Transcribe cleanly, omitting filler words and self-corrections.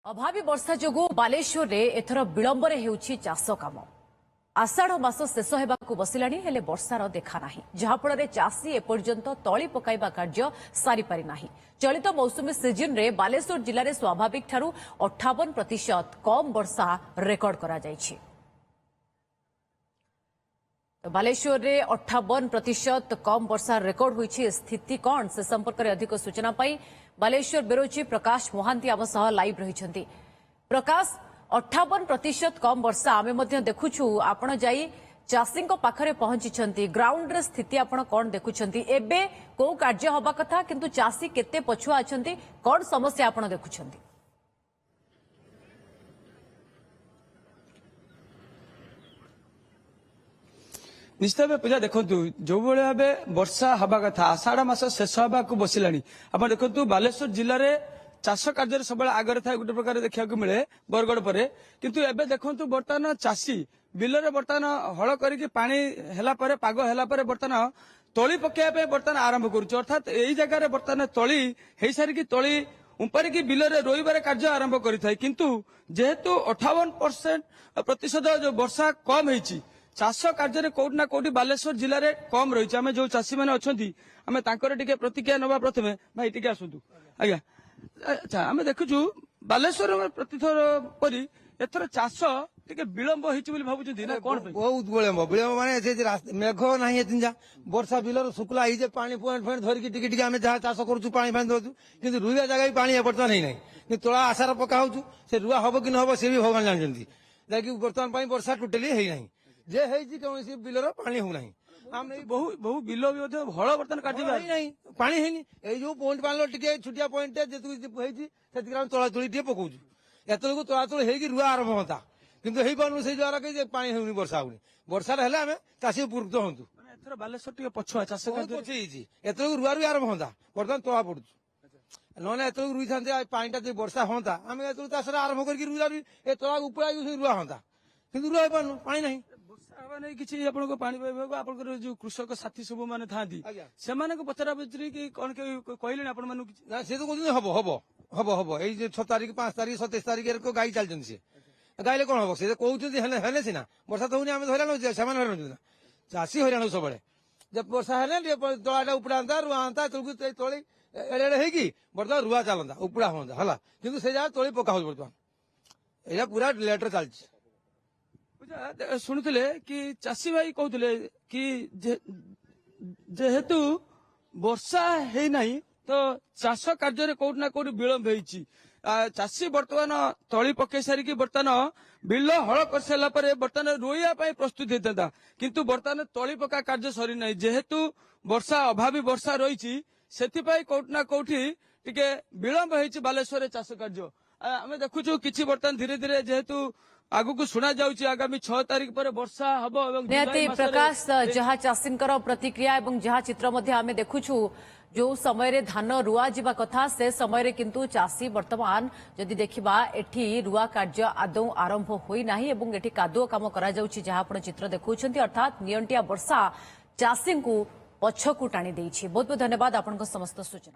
अभावी वर्षा जोगु बालेश्वर रे एथर विलंब हेउछि चाष काम। आषाढ़ मास शेष होगाकू बसिलाणी हेले वर्षार देखा नाही, जहाफल चाषी एपर्यंत तली पकाइबा कार्य सारी पारि नाही। चलित मौसुमी सीजन रे बालेश्वर जिले में स्वाभाविक ठारू 58% कम वर्षा रेकर्ड करा जायछि। बालेश्वर रे 58% कम वर्षा रेकर्ड होईछि। स्थिति कौन से संपर्क में अधिक सूचना पाई बालेश्वर ब्यूरो प्रकाश मोहांती आम सह लाइव रही। प्रकाश, 58% कम वर्षा आम देखुछु। आपण जाई चाषी पाखरे पहुंची ग्राउंड रे स्थिति आपण कौन देखुछंती? एबे को कार्य हवा कथा किंतु चाषी केते पछुआ अछंती, कौन समस्या आपण देखुछंती? निश्चित भाव पूजा देखु जो भावे वर्षा हवा कथा आषाढ़ मास शेष हवा को बसिला आप देखु बालेश्वर जिले में चाष कार्य सब आगे था गोटे प्रकार देखा मिले बरगड़ पर, किंतु एबे देखु बर्तमान चाषी बिलरे बर्तमान हल करके पानी है पाग है बर्तमान तली पकड़ बर्तमान आरंभ करुच्छ। अर्थात यही जगह बर्तमान तली हो सारिकी तली उपारिकी बिलरे रोइबार कार्य आरंभ करें, किंतु जेहेतु 58% जो वर्षा कम होती चाष कार्य कोटी ना कोटी बालेश्वर जिले में कम रही। आम जो चाषी मैंने अच्छा आम टे प्रतिक्रिया नवा प्रथमे भाई टे आसतु आज्ञा। अच्छा आम देखुचु बालेश्वर प्रतिथर परी एथर चाष टे विलंब होती भावुं ना कौन बहुत विलंब विलंब माने मेघ ना वर्षा बिलर शुक्ला ही पानी पॉइंट पॉइंट धरिकी टिके टिके आम जहाँ चाष करूँ पानी फानी दौचु, किंतु रुआ जगह पानी बर्तमान ही ना तोला आशार पका हो रुआ हम कि हम सी भी भगवान जानते जैक बर्तमान वर्षा टोटाली है जे कौन बिलर पानी हो बहु बिल भी हल बर्तमान कार्य पानी है जो पॉइंट पानी टे छुटिया पॉइंट तला तुली टे पकाऊ एत तला तुली हो रुआ आरंभ होता, किंतु हो पार्नु से द्वारा कहीं पानी होनी वर्षा होनी वर्षा हेल्ला आम चाषी उपकृत हूँ। बालेश्वर पछुआ चाष एत रुआ भी आरंभ होता बर्तमान तला पड़ू ना एत रुई था पानी वर्षा होता आम चाष आरंभ कर रुआ भी तला उपड़ा रुआ होता, किंतु रुआ पार्नु पानी नहीं किसी पानी विभाग आप जो कृषक साथी सब मैंने था पचरा पचरी कि कौन कहले आप सी तो कहते हम हम हम हम ये 6 तारीख 5 तारीख 27 तारीख को गाई चलते सी गाइले कौन हम सी कहते सीना वर्षा तो आम हईराण से हईराण चाषी हईराण सब जब वर्षा है तलाटा उपड़ा रुआ हाँ तली एड़े हो बर्तमान रुआ चलता उपड़ा हाँ है कि से जगह तली पका बर्तमान यहाँ पूरा लेटर चलती। शुणुले कि चाषी भाई कहते कि जेहेतु वर्षा है नहीं तो चाष कार्य कोट ना कोट विलंब होती। चाषी बर्तमान तली पकई सारिकी बर्तमान बिल हल कर सारा बर्तमान रोइया प्रस्तुत होता, किंतु बर्तमान तली पका कार्य सरी ना जेहेतु वर्षा अभावी वर्षा रही से कोट ना कोठी टिके विलंब होती बालेश्वर चाष कार्य। आम देखुचु कि बर्तमान धीरे धीरे जेहेतु आगु शुणा जाउची आगामी 6 तारीख पर वर्षा हबो एवं निहाती प्रकाश जहा चाषींकर प्रतिक्रिया एवं जहा चित्र मध्ये आमे देखुछु जो समय रे धान रुआ जिबा कथा से समय रे किंतु चाषी वर्तमान जदि देखिबा एठी रुआ कार्य आदौ आरंभ होई नाही एवं एठी कादुओ काम करा जाउची जहा आपण चित्र देखुछंती। अर्थात नियंटिया वर्षा चाषी को पछकु टाणी देइछि। बहुत बहुत धन्यवाद आपनका समस्त सूचना।